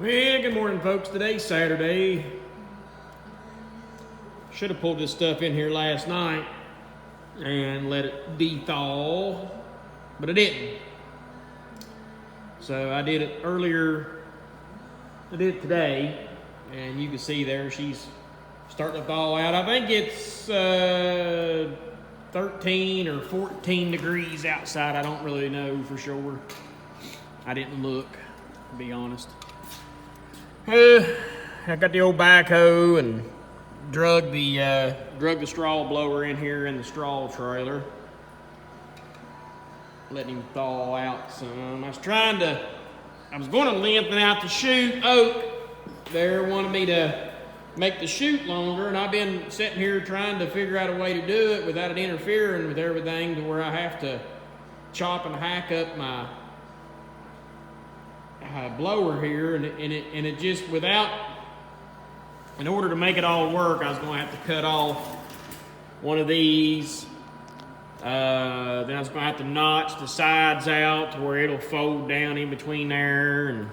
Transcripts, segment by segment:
Well, good morning, folks. Today's Saturday. Should have pulled this stuff in here last night and let it de-thaw, but I didn't. So I did it earlier. I did it today, and you can see there she's starting to thaw out. I think it's 13 or 14 degrees outside. I don't really know for sure. I didn't look, to be honest. I got the old backhoe and drug the straw blower in here in the straw trailer, letting him thaw out some. I was going to lengthen out the chute. Oak there wanted me to make the chute longer, and I've been sitting here trying to figure out a way to do it without it interfering with everything, to where I have to chop and hack up my blower here, and it just, in order to make it all work, I was going to have to cut off one of these. Then I was going to have to notch the sides out to where it'll fold down in between there. And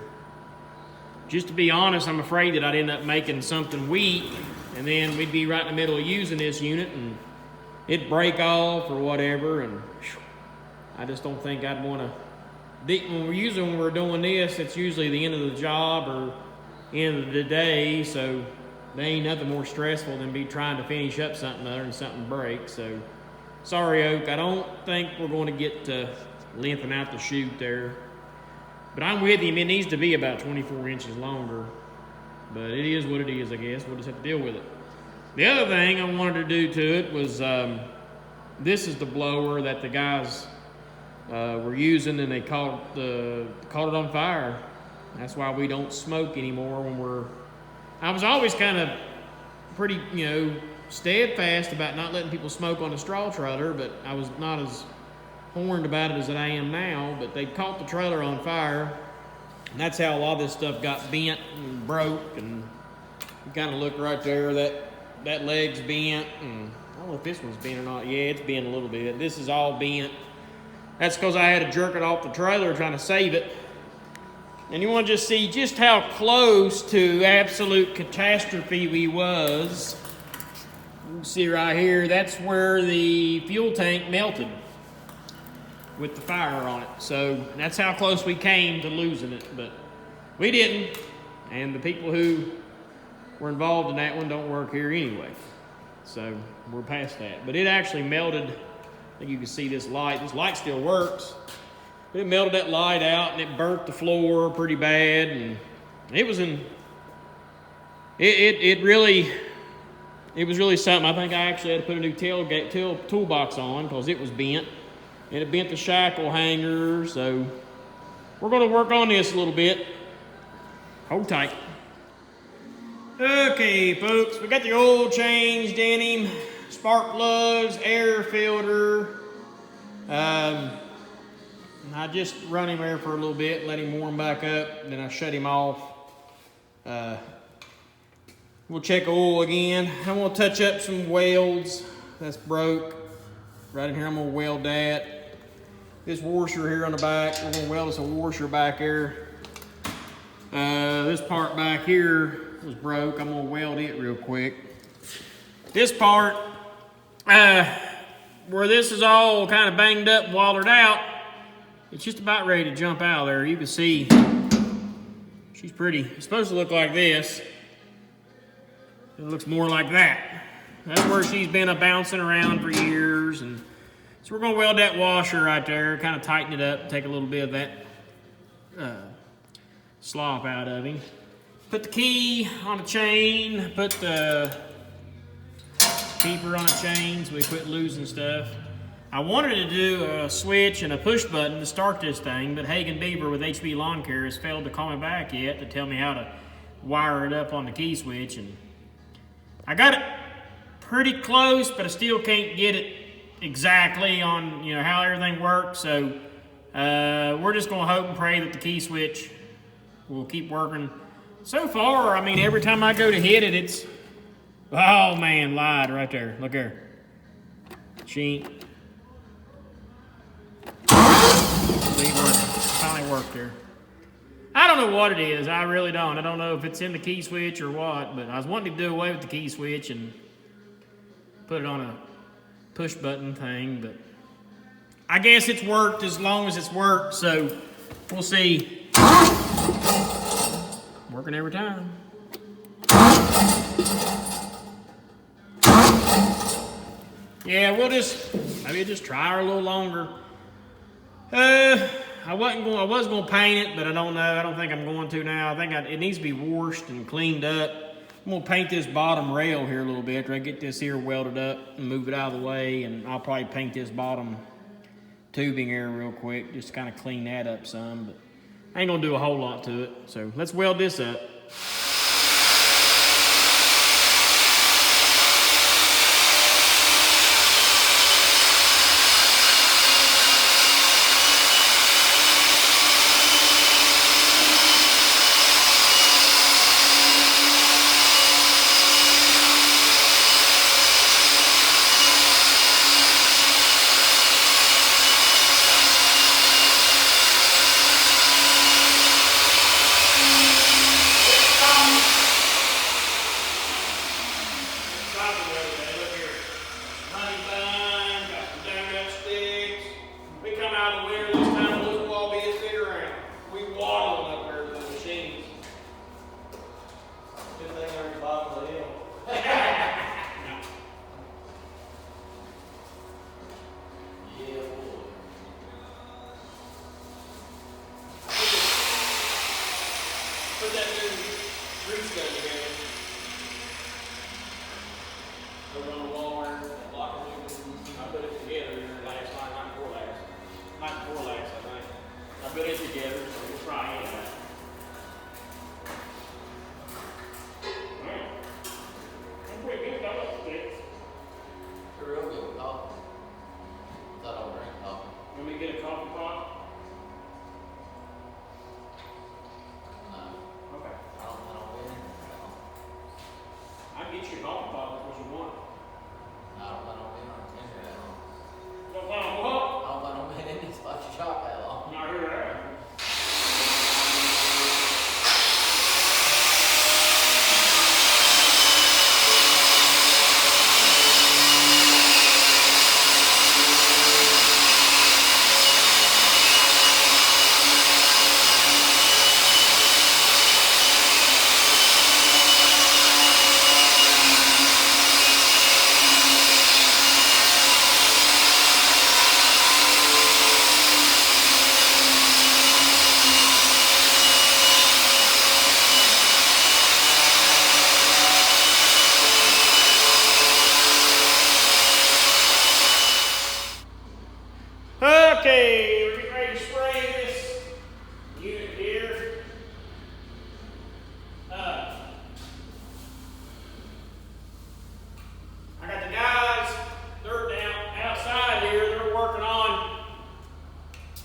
just to be honest, I'm afraid that I'd end up making something weak, and then we'd be right in the middle of using this unit and it'd break off or whatever. And I just don't think I'd want to. When we're doing this, it's usually the end of the job or end of the day, so there ain't nothing more stressful than be trying to finish up something other and something breaks. So sorry, Oak, I don't think we're going to get to lengthen out the chute there, but I'm with him. It needs to be about 24 inches longer, but it is what it is, I guess. We'll just have to deal with it. The other thing I wanted to do to it was this is the blower that the guys were using, and they caught it on fire. That's why we don't smoke anymore when I was always kind of pretty, steadfast about not letting people smoke on the straw trailer, but I was not as horned about it as I am now. But they caught the trailer on fire, and that's how a lot of this stuff got bent and broke. And you kind of look right there, that leg's bent, and I don't know if this one's bent or not. Yeah, it's bent a little bit. This is all bent. That's because I had to jerk it off the trailer trying to save it. And you want to just see just how close to absolute catastrophe we was. You can see right here, that's where the fuel tank melted with the fire on it. So that's how close we came to losing it, but we didn't. And the people who were involved in that one don't work here anyway. So we're past that. But it actually melted. I think you can see this light. This light still works. But it melted that light out, and it burnt the floor pretty bad. And it was it was really something. I think I actually had to put a new toolbox on because it was bent. And it bent the shackle hanger. So we're going to work on this a little bit. Hold tight. Okay, folks. We got the oil changed in him. Spark plugs, air filter. I just run him there for a little bit, let him warm back up, then I shut him off. We'll check oil again. I'm going to touch up some welds. That's broke. Right in here, I'm going to weld that. This washer here on the back, we're going to weld us a washer back there. This part back here was broke. I'm going to weld it real quick. This part, where this is all kind of banged up and wallered out, it's just about ready to jump out of there. You can see she's pretty. It's supposed to look like this. It looks more like that. That's where she's been bouncing around for years. And so we're going to weld that washer right there, kind of tighten it up, take a little bit of that slop out of him. Put the key on a chain, put the keeper on a chain so we quit losing stuff. I wanted to do a switch and a push button to start this thing, but Hagen Beaver with HB Lawn Care has failed to call me back yet to tell me how to wire it up on the key switch. And I got it pretty close, but I still can't get it exactly on how everything works. So we're just going to hope and pray that the key switch will keep working. So far, I mean, every time I go to hit it, it's, oh man, lied right there. Look there. She ain't. See, finally worked there. I don't know what it is. I really don't. I don't know if it's in the key switch or what, but I was wanting to do away with the key switch and put it on a push button thing, but I guess it's worked as long as it's worked, so we'll see. Working every time. Yeah, maybe just try her a little longer. I was gonna paint it, but I don't know. I don't think I'm going to now. I think it needs to be washed and cleaned up. I'm gonna paint this bottom rail here a little bit after I get this here welded up and move it out of the way, and I'll probably paint this bottom tubing area real quick, just to kind of clean that up some, but I ain't gonna do a whole lot to it. So let's weld this up. Put that new grease gun together. Over on the wall there, that locker room. I put it together last night, night before last, I think. I put it together, so we'll try it out. Alright. That's pretty good, I like sticks. They're real good with coffee. Thought I would drink coffee. Let me get a coffee pot. I can get you a coffee pot, that's what you want. I don't plan on being on a tender that long. Don't plan on what? I don't plan on being in this fucking shop that long. Not here, there. Okay, we're getting ready to spray this unit here. I got the guys, they're down outside here, they're working on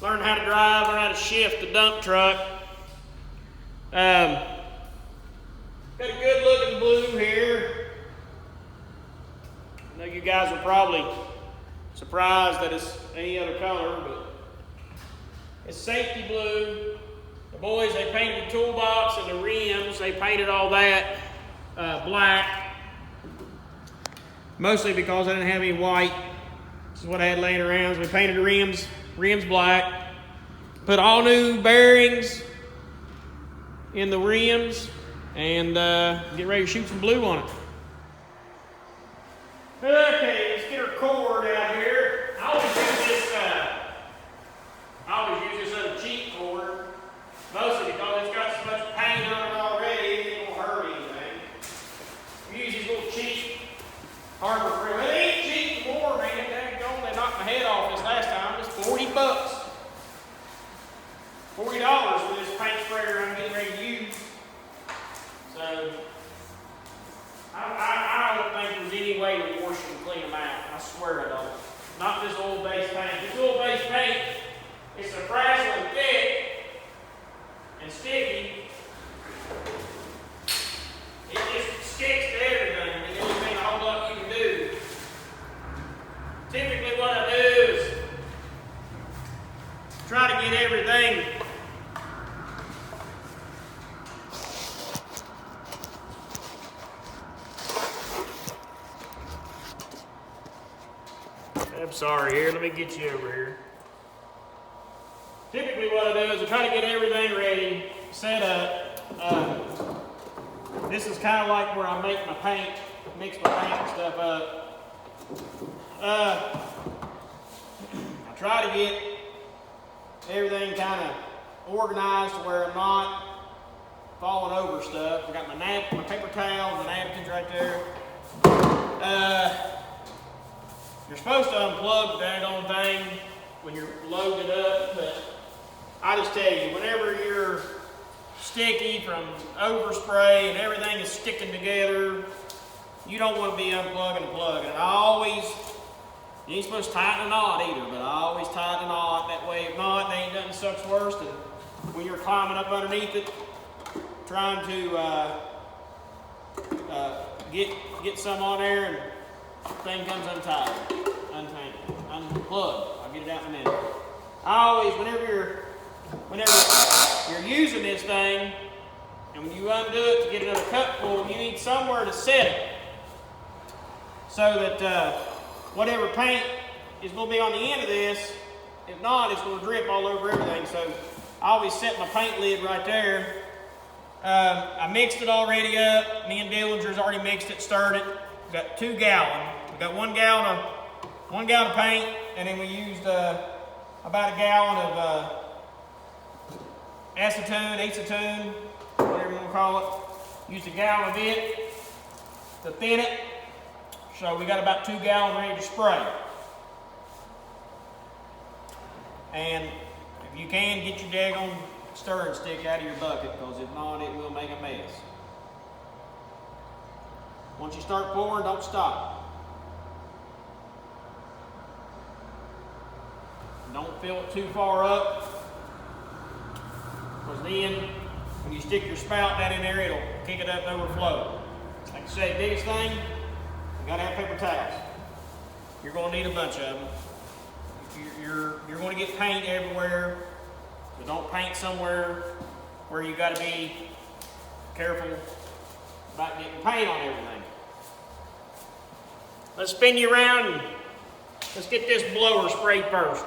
learning how to drive, learn how to shift the dump truck. Got a good looking blue here. I know you guys are probably surprised that it's any other color, but it's safety blue. The boys, they painted the toolbox and the rims, they painted all that black. Mostly because I didn't have any white. This is what I had laying around. So we painted the rims black. Put all new bearings in the rims and get ready to shoot some blue on it. Okay, let's get our cord out here. I always use this other cheap cord, mostly because it's got so much paint on it already, it won't hurt anything. We use these little cheap Harbor Freight. Well, they ain't cheap anymore, man. They knocked my head off this last time. It's $40. $40 for this paint sprayer I'm getting ready to use. So I don't think there's any way to wash and clean them out. I swear I don't. Not this oil-based paint. This oil-based paint is surprisingly thick and sticky. It just sticks to everything. And there's only a whole lot you can do. Typically what I do is try to get everything I'm sorry here, let me get you over here. Typically what I do is I try to get everything ready, set up. This is kind of like where I make my paint, mix my paint and stuff up. I try to get everything kind of organized to where I'm not falling over stuff. I got my paper towels, the napkins right there. You're supposed to unplug the daggone thing when you're loaded up, but I just tell you, whenever you're sticky from overspray and everything is sticking together, you don't want to be unplugging and plugging. And I always, you ain't supposed to tighten a knot either, but I always tighten a knot. That way, if not, there ain't nothing sucks worse than when you're climbing up underneath it, trying to get some on there and the thing comes untied, unplugged. I'll get it out in a minute. I always, whenever you're using this thing, and when you undo it to get another cupful, you need somewhere to set it so that whatever paint is going to be on the end of this, if not, it's going to drip all over everything. So I always set my paint lid right there. I mixed it already up. Me and Dillinger's already mixed it, stirred it. We've got 2 gallons. We got 1 gallon of paint, and then we used about a gallon of acetone, whatever you want to call it. Used a gallon of it to thin it. So we got about 2 gallons ready to spray. And if you can, get your daggone stirring stick out of your bucket, because if not, it will make a mess. Once you start pouring, don't stop. Don't fill it too far up, because then when you stick your spout down in there, it'll kick it up and overflow. Like I say, biggest thing, you gotta have paper towels. You're gonna need a bunch of them. You're gonna get paint everywhere, so don't paint somewhere where you gotta be careful about getting paint on everything. Let's spin you around and let's get this blower sprayed first.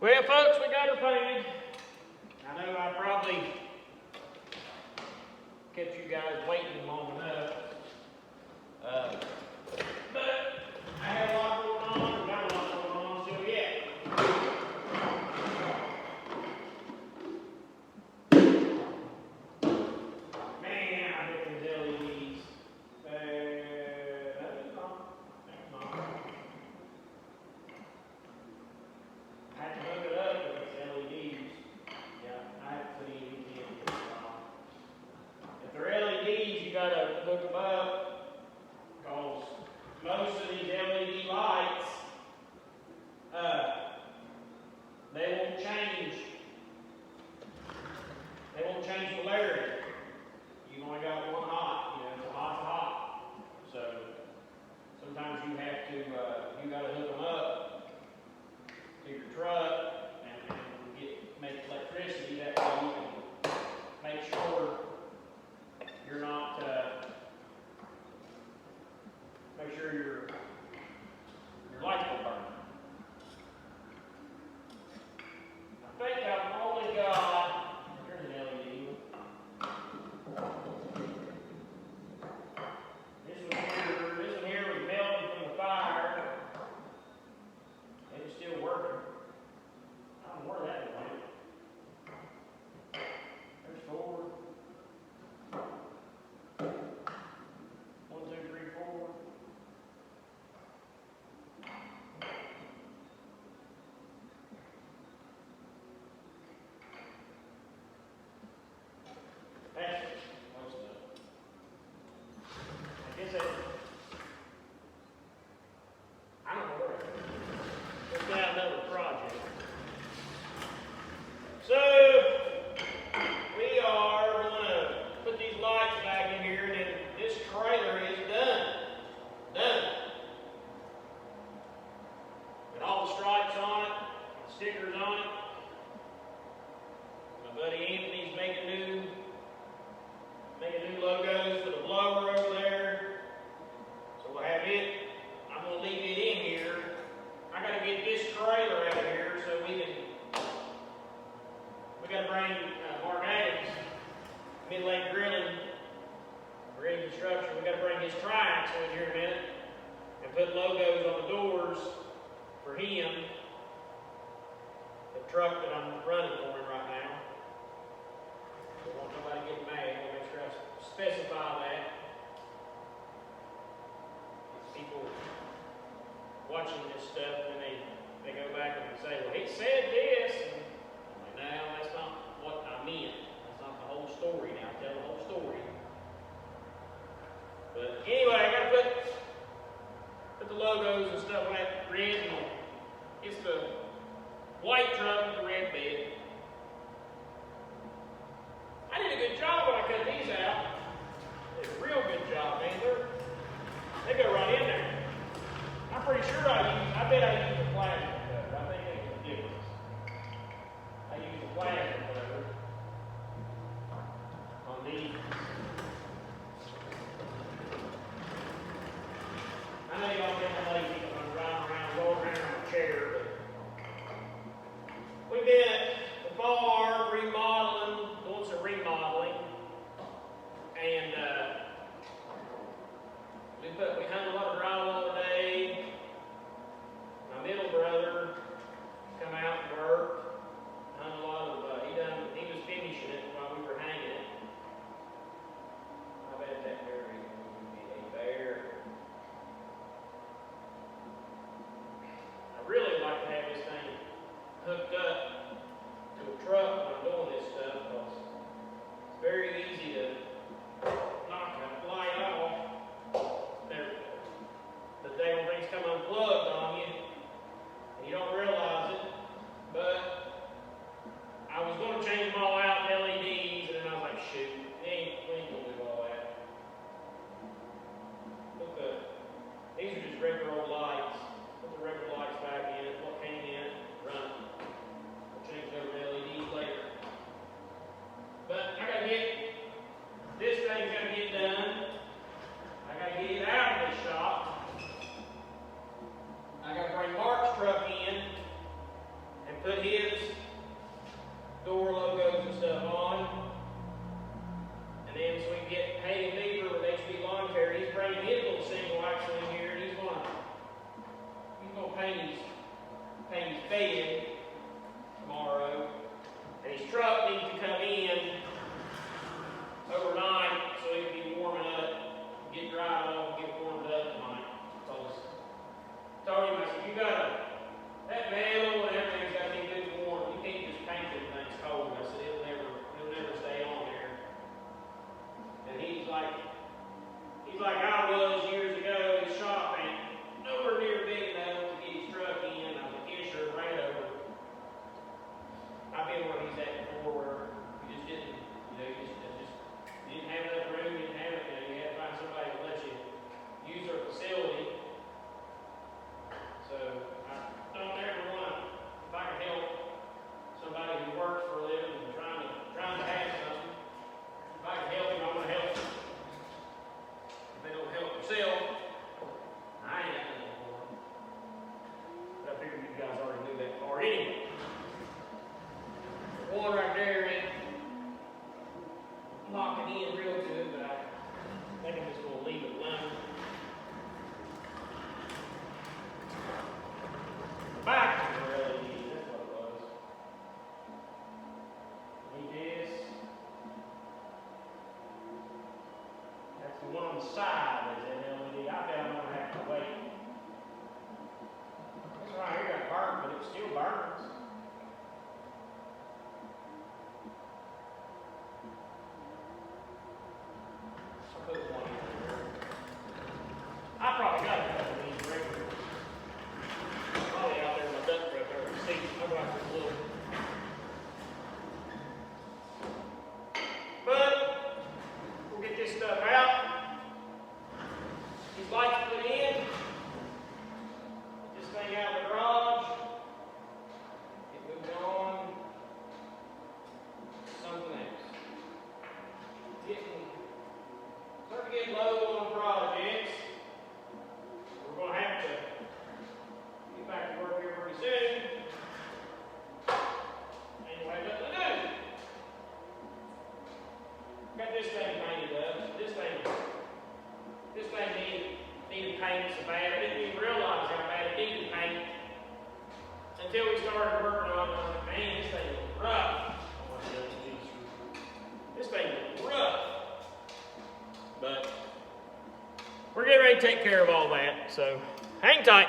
Well, folks, we got her painted. I know I probably kept you guys waiting long enough. But I had a lot going on, and got a lot going on, so yeah. Man, I hate these LEDs. That's not. I had to hook it up with its LEDs. Yeah, I had to put LEDs in. If they're LEDs, you gotta hook them up, because most of these LED lights, they won't change. They won't change polarity. You've only got one hot, it's a hot. So sometimes you have to, you gotta hook them up to your truck and make electricity. That way you can make sure you're not, make sure your lights will burn. I think I've only got, here's an LED. This one here was melting from the fire. It's still working. I don't know where that went. There's 4. 1, 2, 3, 4. That's most of it. I guess I don't know where it is. Let's get another project. So, we are going to put these lights back in here, and then this trailer is done. Done. Got all the stripes on it, stickers on it. My buddy Anthony's making new logos for the blower over there. So we'll have it. I'm going to leave it in here. I got to get this trailer out of here so we got to bring Mark Adams, Mid-Lake Grilling Construction. We got to bring his triax in here in a minute and put logos on the doors for him, the truck that I'm running for him right now. Don't want nobody getting mad. I'll make sure I specify that. People watching this stuff, and they go back and say, well, he said this. And I'm like, no, that's not what I meant. That's not the whole story. Now tell the whole story. But anyway, I got to put the logos and stuff on that red. And it's the white truck with the red bed. I did a good job when I cut these out. I did a real good job, man. They go right in there. I'm pretty sure I bet I used a plastic cutter. I think that's the difference. I used a plastic cutter on these. I know y'all get my lazy when I'm riding around, rolling around in a chair, but we did the farm remodeling, doing some remodeling, and we hung a lot of drywall today. My middle brother But anyway, one right there ain't locking in real good, but I think I'm just going to leave it alone. Back to the LED, that's what it was. Need this. That's the one on the side is an LED. I bet I'm going to have to wait. This right here got burnt, but it still burns. I'll put one in there. I probably got a couple of these regular. Probably out there in my duct truck there. See, I'm like this little. But we'll get this stuff out. These lights put in. Get this thing out of the garage. Get moved on. Something else. Starting to get low on projects. We're going to have to get back to work here pretty soon. Anyway, nothing to do. Got this thing painted up. This thing needed paint so bad. I didn't even realize how bad it needed paint until we started working on it. I was like, man, this thing is rough. This thing is rough. But we're getting ready to take care of all that, so hang tight.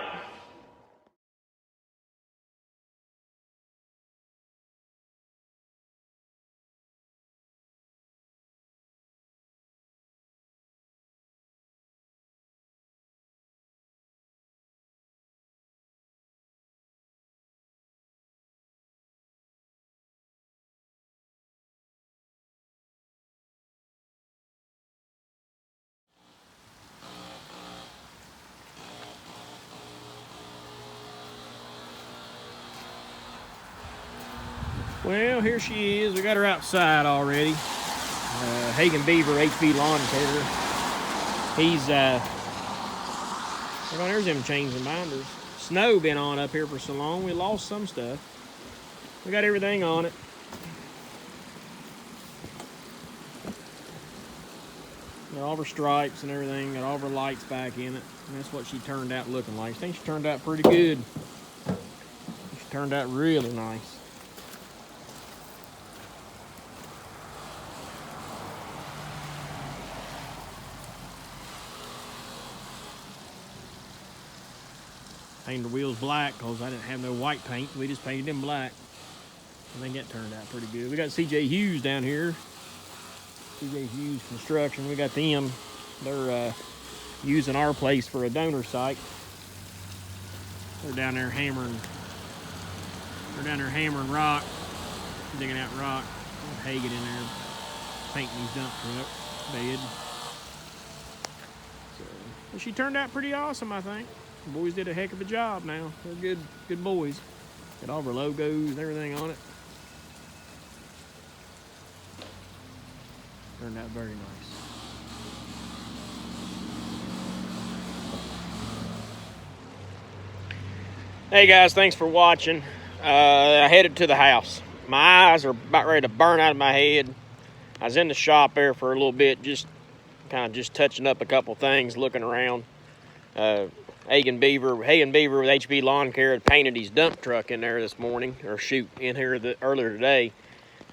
Well, here she is. We got her outside already. Hagen Beaver HP lawn care. He's there's him changing binders. Snow been on up here for so long, we lost some stuff. We got everything on it. Got all of her stripes and everything. Got all of her lights back in it. And that's what she turned out looking like. I think she turned out pretty good. She turned out really nice. Painted the wheels black because I didn't have no white paint. We just painted them black. I think that turned out pretty good. We got CJ Hughes down here. CJ Hughes Construction. We got them. They're using our place for a donor site. They're down there hammering. They're down there hammering rock, digging out rock. Hagen in there painting these dump truck bed. So, well, she turned out pretty awesome, I think. The boys did a heck of a job now. They're good boys. Got all of our logos and everything on it. Turned out very nice. Hey guys, thanks for watching. I headed to the house. My eyes are about ready to burn out of my head. I was in the shop there for a little bit, just touching up a couple things, looking around. Hagen Beaver with HB Lawn Care had painted his dump truck in there this morning, or in here earlier today,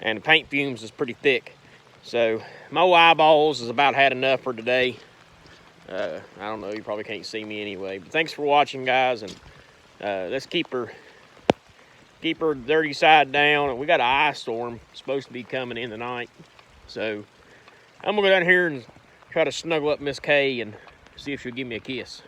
and the paint fumes is pretty thick. So my eyeballs has about had enough for today. I don't know, you probably can't see me anyway, but thanks for watching, guys, and let's keep her dirty side down. And we got an ice storm supposed to be coming in tonight, so I'm gonna go down here and try to snuggle up Miss Kay and see if she'll give me a kiss.